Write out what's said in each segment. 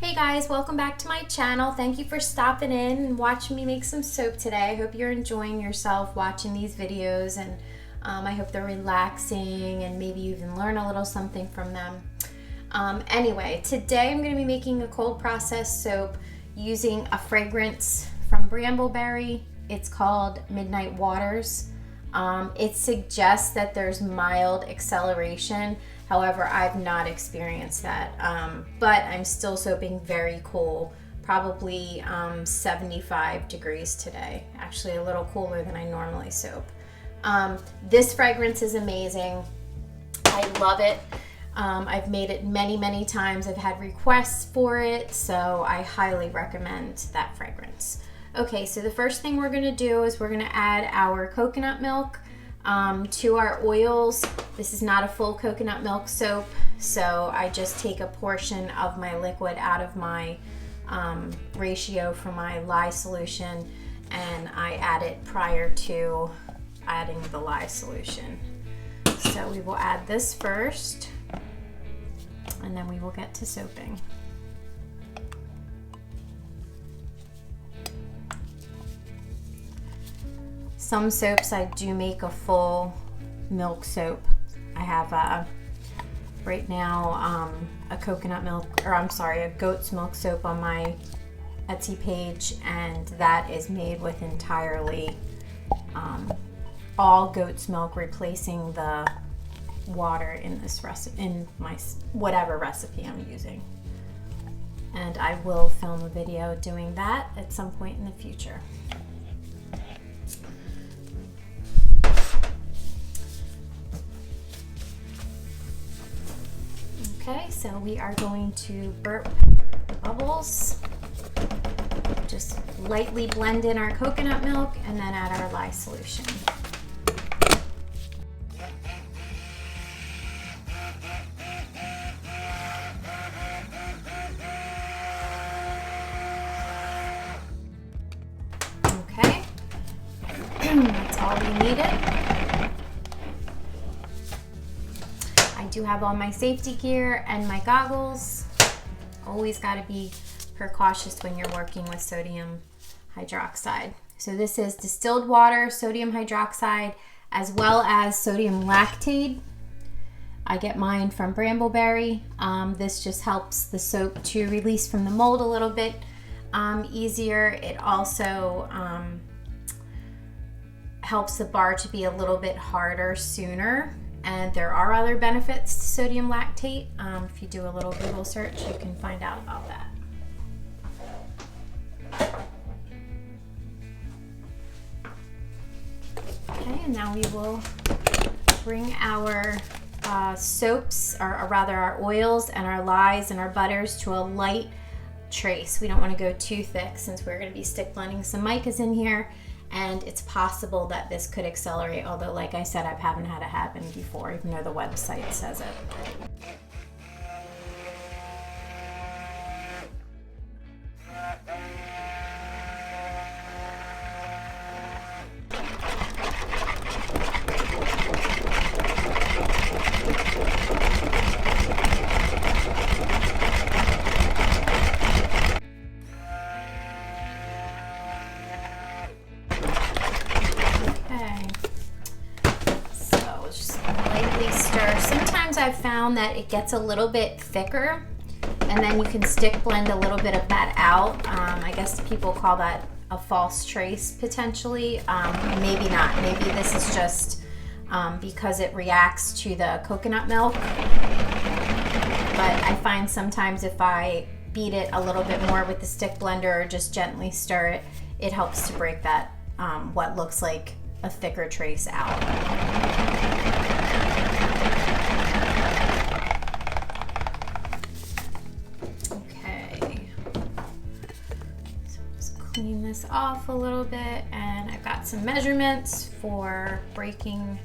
Hey guys, welcome back to my channel. Thank you for stopping in and watching me make some soap today. I hope you're enjoying yourself watching these videos, and I hope they're relaxing and maybe you even learn a little something from them. Anyway, today I'm going to be making a cold process soap using a fragrance from Brambleberry. It's called Midnight Waters. It suggests that there's mild acceleration. However, I've not experienced that, but I'm still soaping very cool, probably 75 degrees today. Actually a little cooler than I normally soap. This fragrance is amazing. I love it. I've made it many times. I've had requests for it, so I highly recommend that fragrance. Okay, so the first thing we're gonna do is we're gonna add our coconut milk to our oils. This is not a full coconut milk soap, so I just take a portion of my liquid out of my ratio for my lye solution, and I add it prior to adding the lye solution. So we will add this first, and then we will get to soaping. Some soaps I do make a full milk soap. I have right now a coconut milk, or I'm sorry, a goat's milk soap on my Etsy page, and that is made with entirely all goat's milk, replacing the water in this recipe, in my whatever recipe I'm using. And I will film a video doing that at some point in the future. Okay, so we are going to burp the bubbles. Just lightly blend in our coconut milk and then add our lye solution. Okay, that's all we needed. I do have all my safety gear and my goggles. Always got to be precautious when you're working with sodium hydroxide. So this is distilled water, sodium hydroxide, as well as sodium lactate. I get mine from Brambleberry. This just helps the soap to release from the mold a little bit easier. It also helps the bar to be a little bit harder sooner. And there are other benefits to sodium lactate. If you do a little Google search, you can find out about that. Okay, and now we will bring our soaps, or rather our oils and our lyes and our butters, to a light trace. We don't want to go too thick since we're going to be stick blending some micas in here. And it's possible that this could accelerate, although like I said, I haven't had it happen before, even though the website says it. I've found that it gets a little bit thicker, and then you can stick blend a little bit of that out. I guess people call that a false trace potentially. Maybe not. Maybe this is just because it reacts to the coconut milk. But I find sometimes if I beat it a little bit more with the stick blender or just gently stir it, it helps to break that what looks like a thicker trace out. Clean this off a little bit, and I've got some measurements for breaking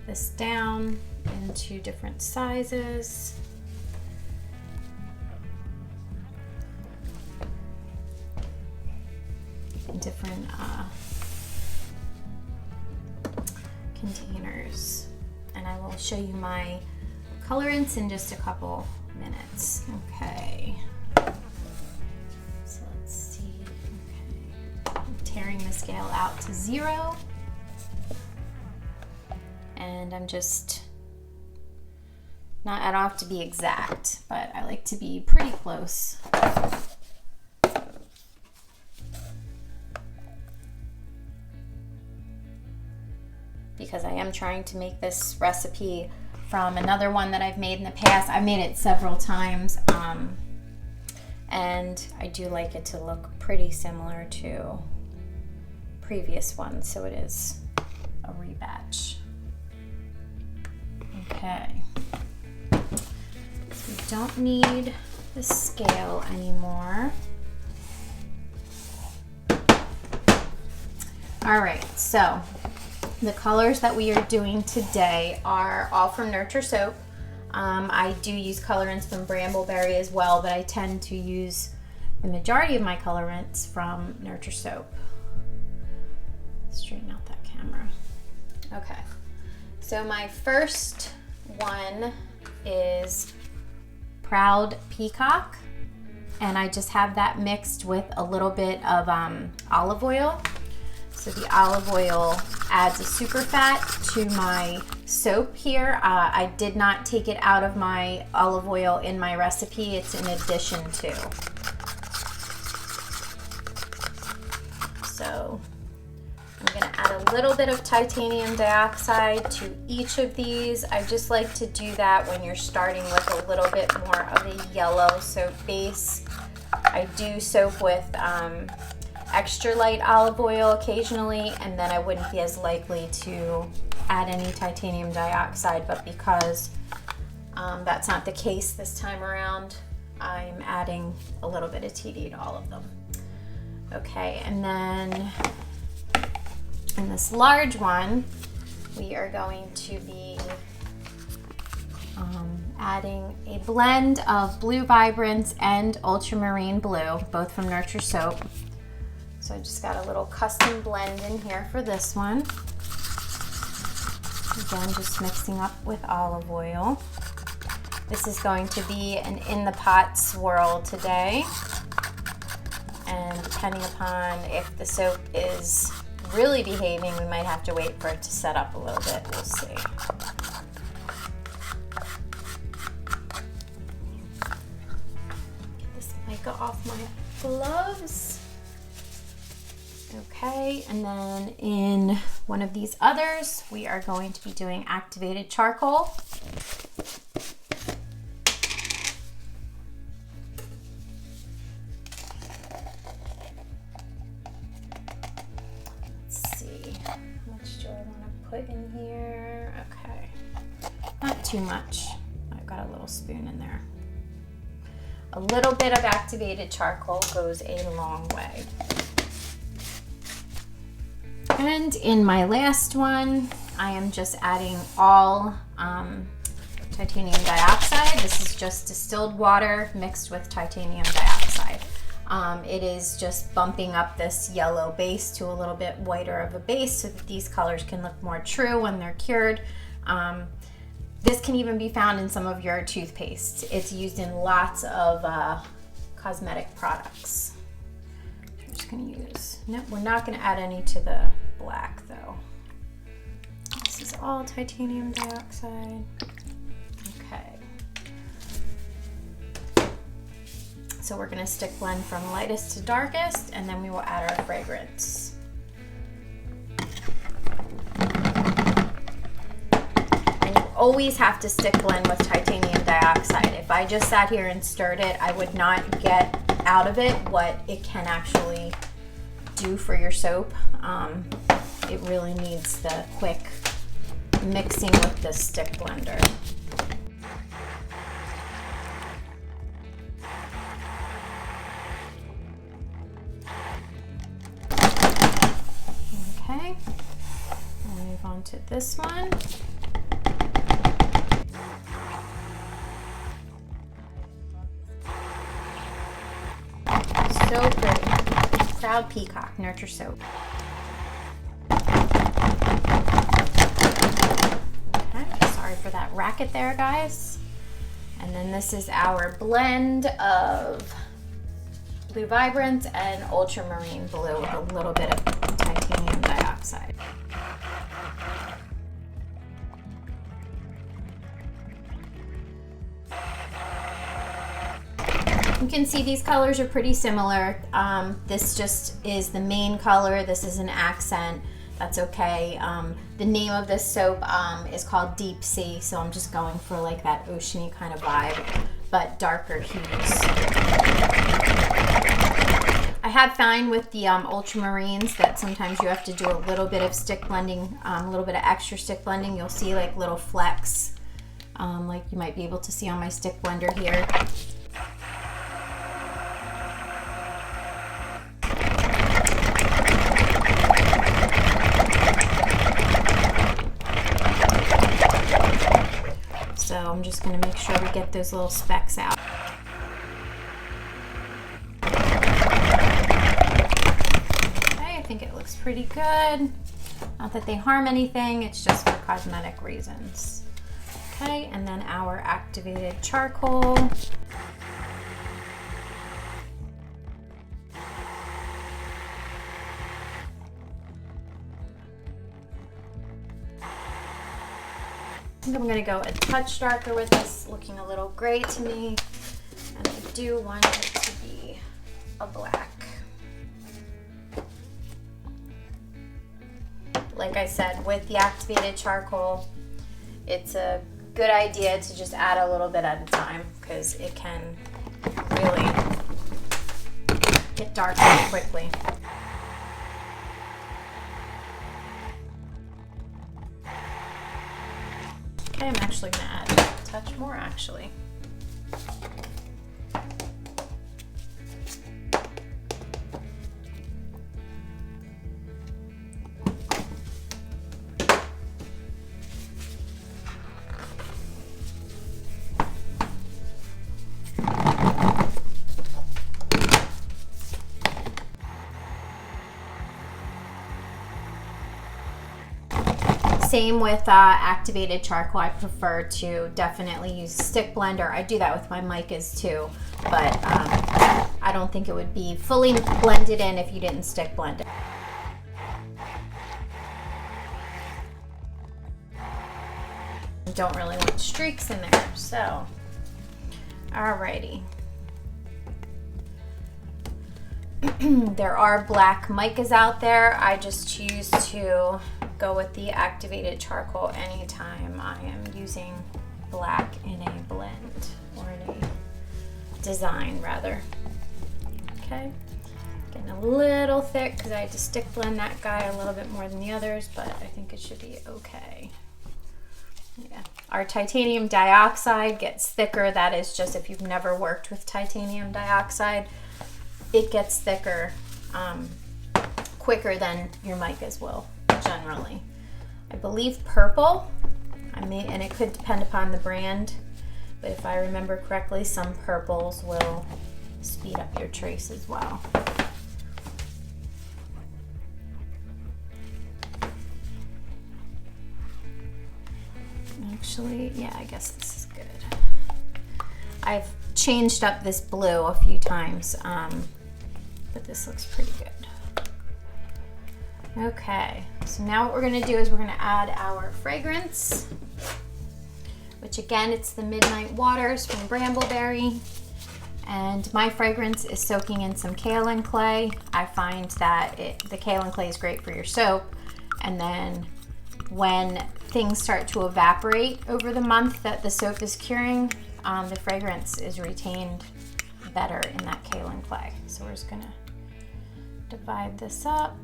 this down into different sizes. Different containers, and I will show you my colorants in just a couple minutes. Okay. scale out to 0. And I'm just, I don't have to be exact, but I like to be pretty close. Because I am trying to make this recipe from another one that I've made in the past. I've made it several times, and I do like it to look pretty similar to previous ones, so it is a rebatch. Okay, so we don't need the scale anymore. All right, so the colors that we are doing today are all from Nurture Soap. I do use colorants from Brambleberry as well, but I tend to use the majority of my colorants from Nurture Soap. Straighten out that camera. Okay, so my first one is Proud Peacock, and I just have that mixed with a little bit of olive oil. So the olive oil adds a super fat to my soap here. I did not take it out of my olive oil in my recipe. It's in addition to. So I'm going to add a little bit of titanium dioxide to each of these. I just like to do that when you're starting with a little bit more of a yellow soap base. I do soap with extra light olive oil occasionally, and then I wouldn't be as likely to add any titanium dioxide, but because that's not the case this time around, I'm adding a little bit of TD to all of them. Okay, and then in this large one, we are going to be adding a blend of Blue Vibrance and Ultramarine Blue, both from Nurture Soap. So I just got a little custom blend in here for this one. Again, just mixing up with olive oil. This is going to be an in the pot swirl today. And depending upon if the soap is really behaving, we might have to wait for it to set up a little bit. We'll see. Get this mica off my gloves. Okay, and then in one of these others, we are going to be doing activated charcoal. Let's see, how much do I want to put in here? Okay, not too much. I've got a little spoon in there. A little bit of activated charcoal goes a long way. And in my last one, I am just adding all titanium dioxide. This is just distilled water mixed with titanium dioxide. It is just bumping up this yellow base to a little bit whiter of a base so that these colors can look more true when they're cured. This can even be found in some of your toothpaste. It's used in lots of cosmetic products. I'm just gonna use, no, we're not gonna add any to the black though. This is all titanium dioxide. Okay. So we're gonna stick blend from lightest to darkest, and then we will add our fragrance. And you always have to stick blend with titanium dioxide. If I just sat here and stirred it, I would not get out of it what it can actually do for your soap. It really needs the quick mixing with the stick blender. Okay, we'll move on to this one. So pretty. Proud Peacock, Nurture Soap. Okay, sorry for that racket there, guys. And then this is our blend of Blue Vibrance and Ultramarine Blue with a little bit of titanium outside. You can see these colors are pretty similar. This just is the main color. This is an accent. That's okay. The name of this soap is called Deep Sea, so I'm just going for like that oceany kind of vibe, but darker hues. I have found with the ultramarines that sometimes you have to do a little bit of stick blending, a little bit of extra stick blending. You'll see like little flecks, like you might be able to see on my stick blender here. So I'm just going to make sure we get those little specks out. Okay, I think it looks pretty good. Not that they harm anything, it's just for cosmetic reasons. Okay, and then our activated charcoal. I think I'm going to go a touch darker with this, looking a little gray to me, and I do want it to be a black. Like I said, with the activated charcoal, it's a good idea to just add a little bit at a time because it can really get dark pretty quickly. Okay, I'm actually going to add a touch more actually. Same with activated charcoal. I prefer to definitely use a stick blender. I do that with my micas too, but I don't think it would be fully blended in if you didn't stick blend it. Don't really want streaks in there, so alrighty. There are black micas out there. I just choose to go with the activated charcoal anytime I am using black in a blend or in a design rather. Okay, getting a little thick because I had to stick blend that guy a little bit more than the others, but I think it should be okay. Yeah, our titanium dioxide gets thicker. That is just if you've never worked with titanium dioxide, it gets thicker quicker than your micas will generally. I believe purple, and it could depend upon the brand, but if I remember correctly, some purples will speed up your trace as well. Actually, yeah, I guess this is good. I've changed up this blue a few times, but this looks pretty good. Okay, so now what we're going to do is we're going to add our fragrance, which again, it's the Midnight Waters from Brambleberry. And my fragrance is soaking in some kaolin clay. I find that the kaolin clay is great for your soap. And then when things start to evaporate over the month that the soap is curing, the fragrance is retained better in that kaolin clay. So we're just going to divide this up.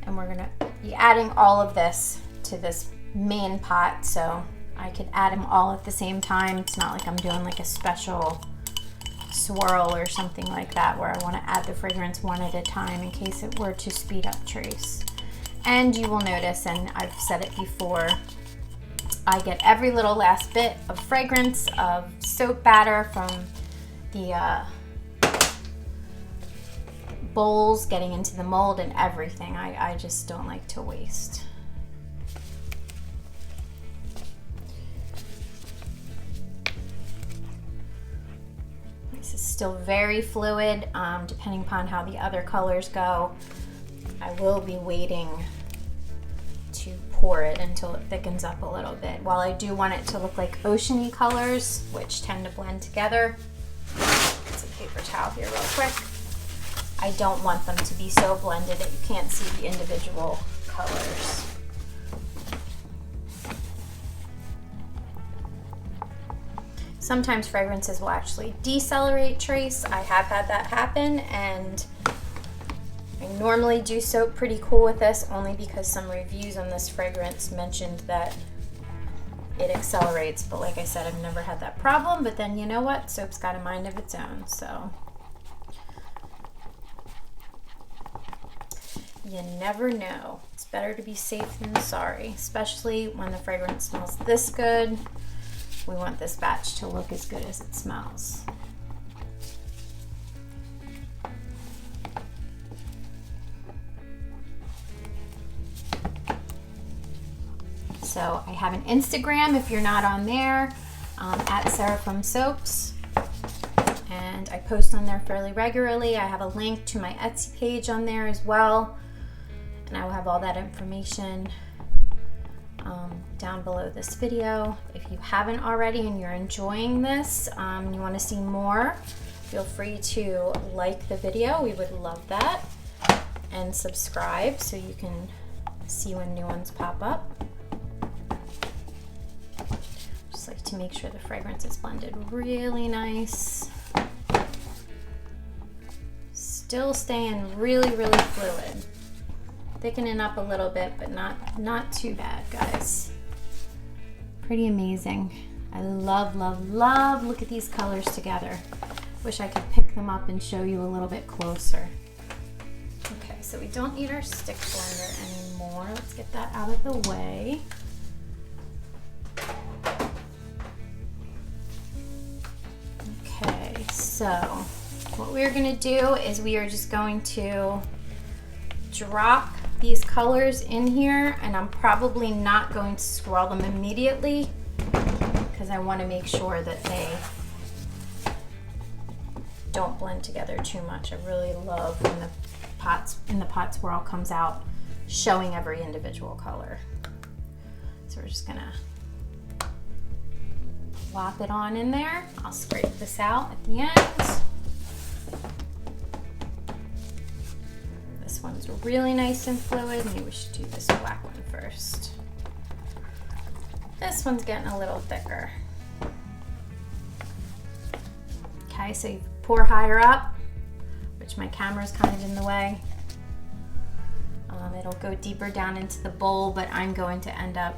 And we're gonna be adding all of this to this main pot, so I could add them all at the same time. It's not like I'm doing like a special swirl or something like that where I want to add the fragrance one at a time in case it were to speed up trace. And you will notice, and I've said it before, I get every little last bit of fragrance of soap batter from the bowls getting into the mold and everything. I just don't like to waste. This is still very fluid, depending upon how the other colors go. I will be waiting to pour it until it thickens up a little bit. While I do want it to look like oceany colors, which tend to blend together. Get some paper towel here real quick. I don't want them to be so blended that you can't see the individual colors. Sometimes fragrances will actually decelerate trace. I have had that happen, and I normally do soap pretty cool with this only because some reviews on this fragrance mentioned that it accelerates, but like I said, I've never had that problem. But then you know what? Soap's got a mind of its own, so you never know. It's better to be safe than sorry, especially when the fragrance smells this good. We want this batch to look as good as it smells. So I have an Instagram if you're not on there, at Seraphim Soaps. And I post on there fairly regularly. I have a link to my Etsy page on there as well. And I will have all that information down below this video. If you haven't already and you're enjoying this, and you want to see more, feel free to like the video. We would love that. And subscribe so you can see when new ones pop up. Just like to make sure the fragrance is blended really nice. Still staying really, really fluid. Thickening up a little bit, but not too bad, guys. Pretty amazing. I love, love, love. Look at these colors together. Wish I could pick them up and show you a little bit closer. Okay, so we don't need our stick blender anymore. Let's get that out of the way. Okay, so what we're gonna do is we are just going to drop these colors in here, and I'm probably not going to swirl them immediately because I want to make sure that they don't blend together too much. I really love when the pot swirl comes out showing every individual color. So we're just gonna plop it on in there. I'll scrape this out at the end. This one's really nice and fluid. Maybe we should do this black one first. This one's getting a little thicker. Okay, so you pour higher up, which my camera's kind of in the way. It'll go deeper down into the bowl, but I'm going to end up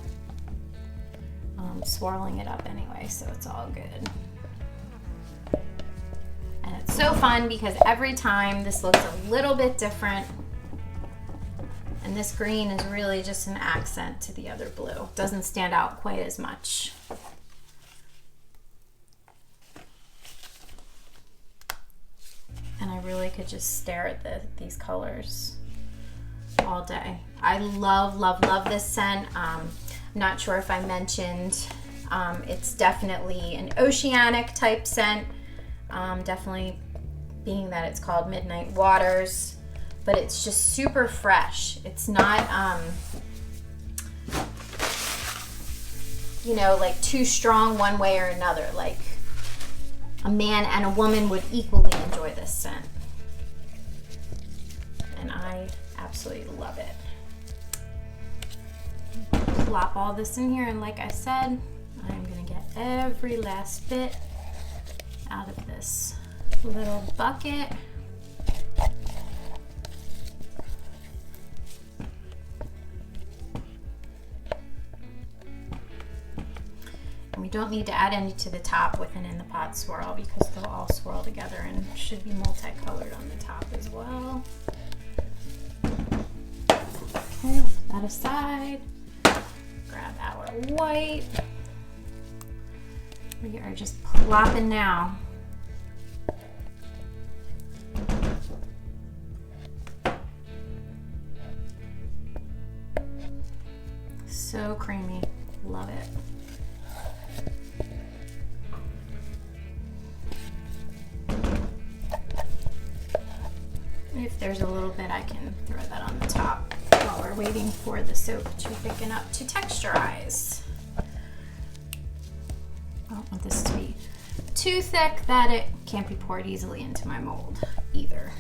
swirling it up anyway, so it's all good. And it's so fun because every time this looks a little bit different. And this green is really just an accent to the other blue. It doesn't stand out quite as much. And I really could just stare at these colors all day. I love, love, love this scent. I'm not sure if I mentioned, it's definitely an oceanic type scent. Definitely being that it's called Midnight Waters. But it's just super fresh. It's not, you know, like too strong one way or another. Like a man and a woman would equally enjoy this scent. And I absolutely love it. Plop all this in here, and like I said, I'm gonna get every last bit out of this little bucket. We don't need to add any to the top with and in the pot swirl because they'll all swirl together and should be multicolored on the top as well. Okay, put that aside. Grab our white. We are just plopping now. So creamy, love it. If there's a little bit, I can throw that on the top while we're waiting for the soap to thicken up to texturize. I don't want this to be too thick that it can't be poured easily into my mold either.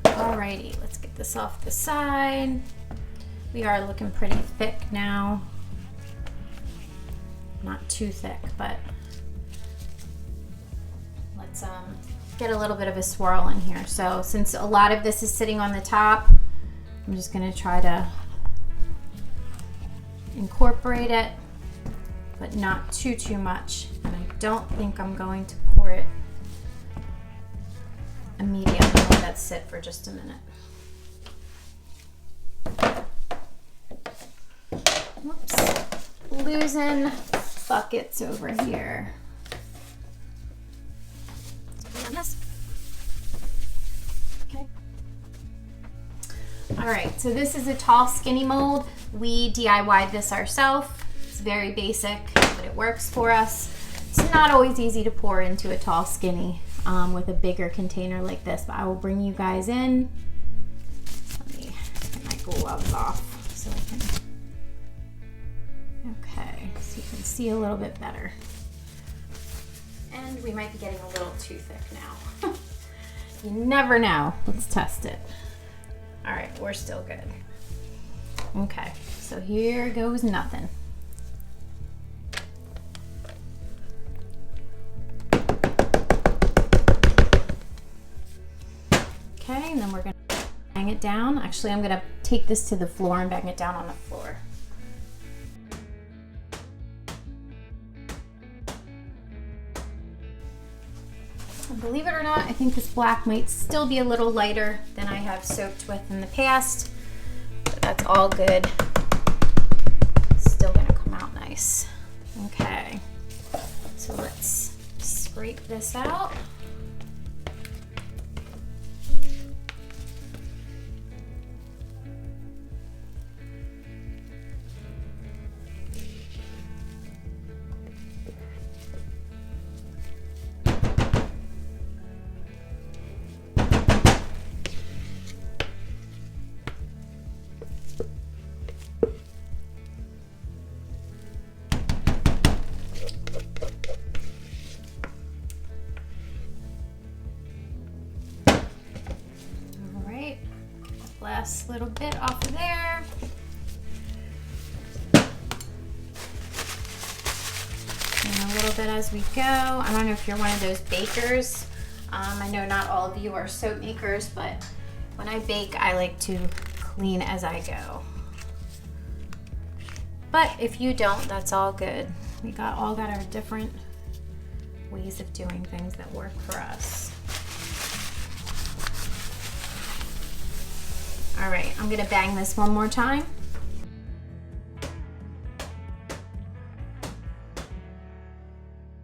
Alrighty, let's get this off the side. We are looking pretty thick now. Not too thick, but let's get a little bit of a swirl in here. So since a lot of this is sitting on the top, I'm just gonna try to incorporate it, but not too much. And I don't think I'm going to pour it immediately. Let that sit for just a minute. Whoops, losing buckets over here. Okay. All right, so this is a tall skinny mold. We DIY'd this ourselves. It's very basic, but it works for us. It's not always easy to pour into a tall skinny with a bigger container like this, but I will bring you guys in. Let me get my gloves off so I can, okay, so you can see a little bit better. And we might be getting a little too thick now. You never know. Let's test it. All right, we're still good. Okay, so here goes nothing. Okay, and then we're gonna bang it down. Actually, I'm gonna take this to the floor and bang it down on the floor. And believe it or not, I think this black might still be a little lighter than I have soaked with in the past, but that's all good. It's still gonna come out nice. Okay, so let's scrape this out. Last little bit off of there. And a little bit as we go. I don't know if you're one of those bakers. I know not all of you are soap makers, but when I bake, I like to clean as I go. But if you don't, that's all good. We all got our different ways of doing things that work for us. All right, I'm gonna bang this one more time.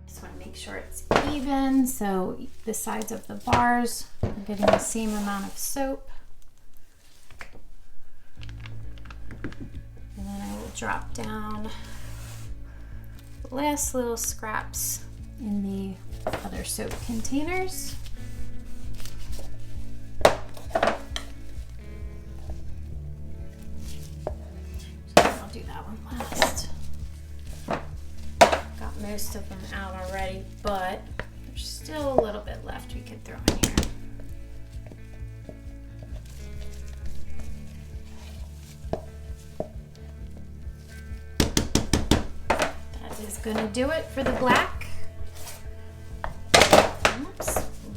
Just wanna make sure it's even, so the sides of the bars are getting the same amount of soap. And then I will drop down the last little scraps in the other soap containers. Do that one last. Got most of them out already, but there's still a little bit left we could throw in here. That is gonna do it for the black. Oops,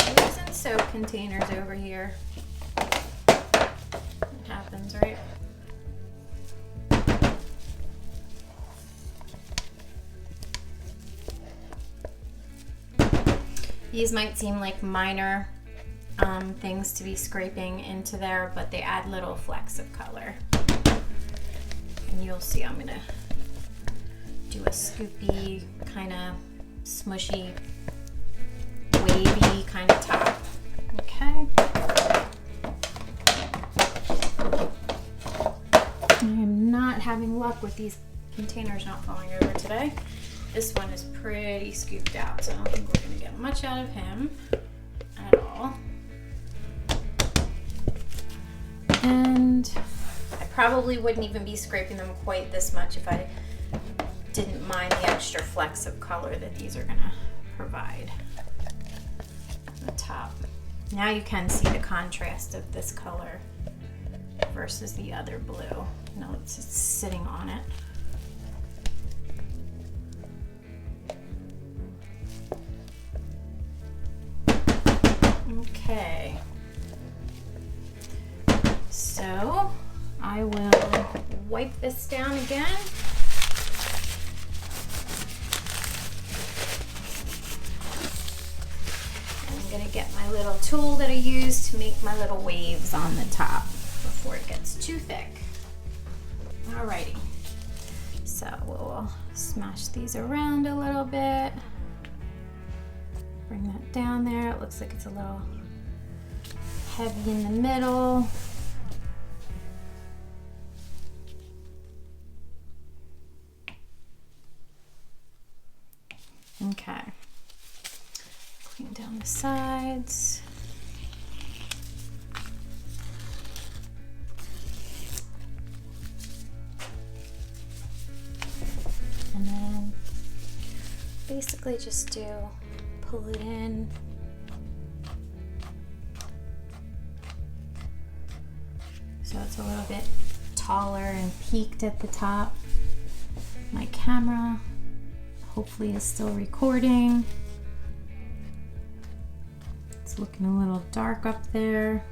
losing soap containers over here. It happens, right? These might seem like minor things to be scraping into there, but they add little flecks of color. And you'll see I'm gonna do a scoopy, kind of smushy, wavy kind of top. Okay. having luck with these containers not falling over today. This one is pretty scooped out, so I don't think we're gonna get much out of him at all. And I probably wouldn't even be scraping them quite this much if I didn't mind the extra flecks of color that these are gonna provide on the top. Now you can see the contrast of this color versus the other blue. No, it's just sitting on it. Okay, so I will wipe this down again. I'm gonna get my little tool that I use to make my little waves on the top before it gets too thick. Alrighty, so we'll smash these around a little bit. Bring that down there. It looks like it's a little heavy in the middle. Okay. Clean down the sides. And then basically just pull it in. So it's a little bit taller and peaked at the top. My camera hopefully is still recording. It's looking a little dark up there.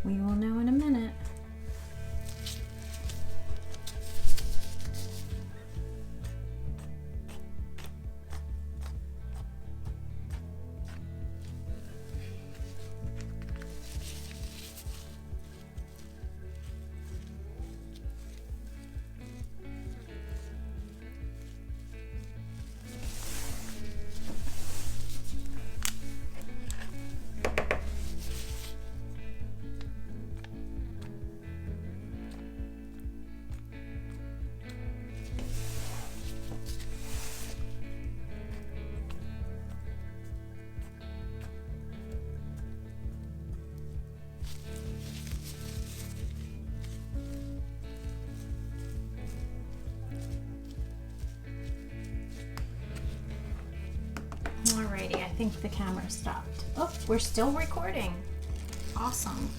We will know in a minute. Alrighty, I think the camera stopped. Oh, we're still recording. Awesome.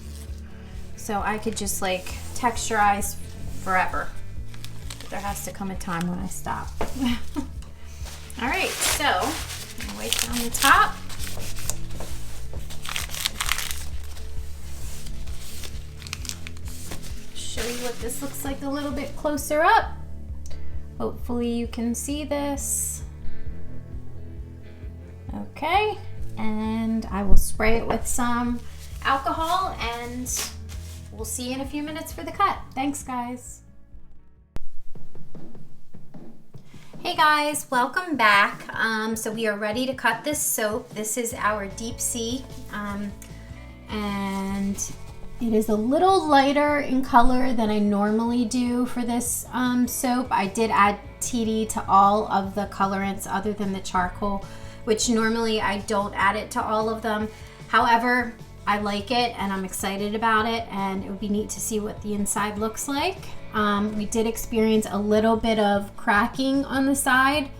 So I could just like texturize forever. But there has to come a time when I stop. Alright, so I'm gonna wipe down the top. Show you what this looks like a little bit closer up. Hopefully you can see this. Okay, and I will spray it with some alcohol and we'll see you in a few minutes for the cut. Thanks, guys. Hey guys, welcome back. So we are ready to cut this soap. This is our Deep Sea, and it is a little lighter in color than I normally do for this soap. I did add TD to all of the colorants other than the charcoal, which normally I don't add it to all of them. However, I like it and I'm excited about it, and it would be neat to see what the inside looks like. We did experience a little bit of cracking on the side,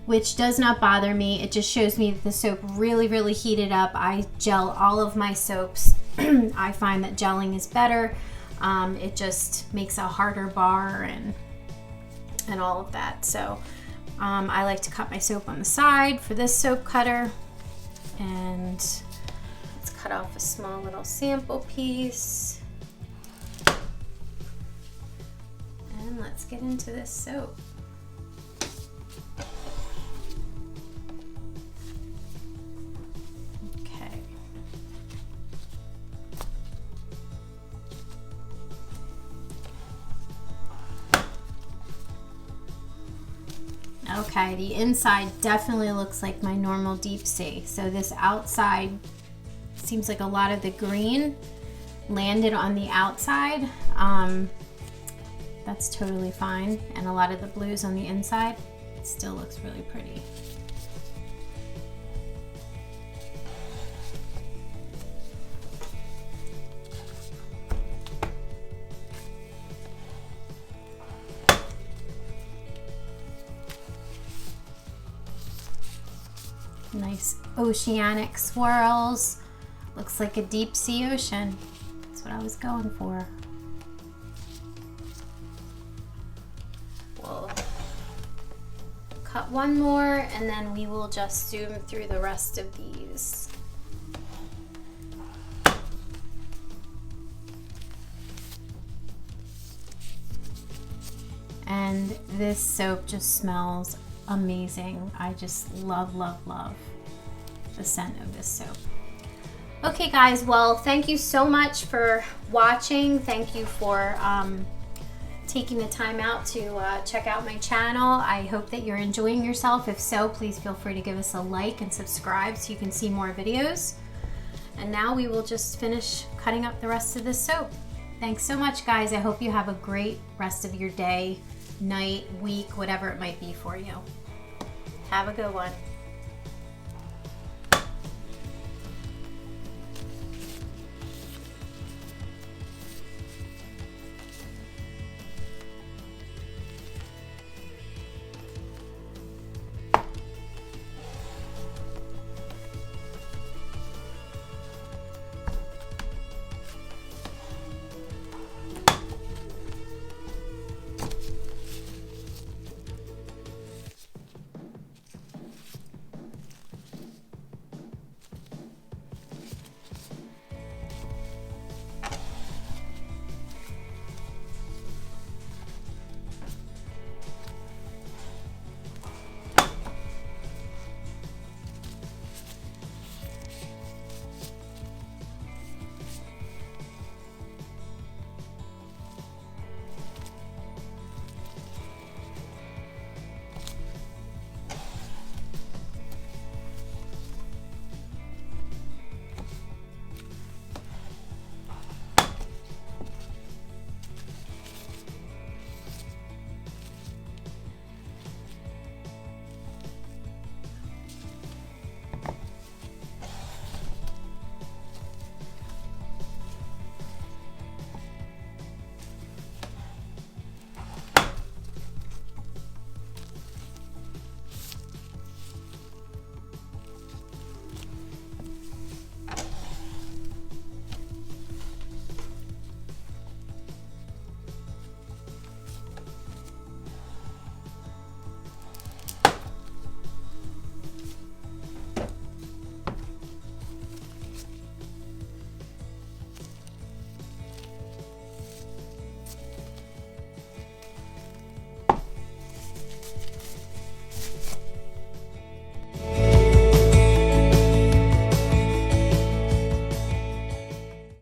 which does not bother me. It just shows me that the soap really heated up. I gel all of my soaps. I find that gelling is better. It just makes a harder bar and all of that. So I like to cut my soap on the side for this soap cutter, and let's cut off a small little sample piece, and let's get into this soap. Okay. Okay, the inside definitely looks like my normal Deep Sea. So this outside seems like a lot of the green landed on the outside. that's totally fine. And a lot of the blues on the inside, it still looks really pretty. Nice oceanic swirls. Looks like a deep sea ocean. That's what I was going for. We'll cut one more and then we will just zoom through the rest of these. And this soap just smells amazing. I just love, love, love the scent of this soap. Okay guys, well, thank you so much for watching. Thank you for taking the time out to check out my channel. I hope that you're enjoying yourself. If so, please feel free to give us a like and subscribe so you can see more videos. And now we will just finish cutting up the rest of this soap. Thanks so much, guys. I hope you have a great rest of your day, night, week, whatever it might be for you. Have a good one.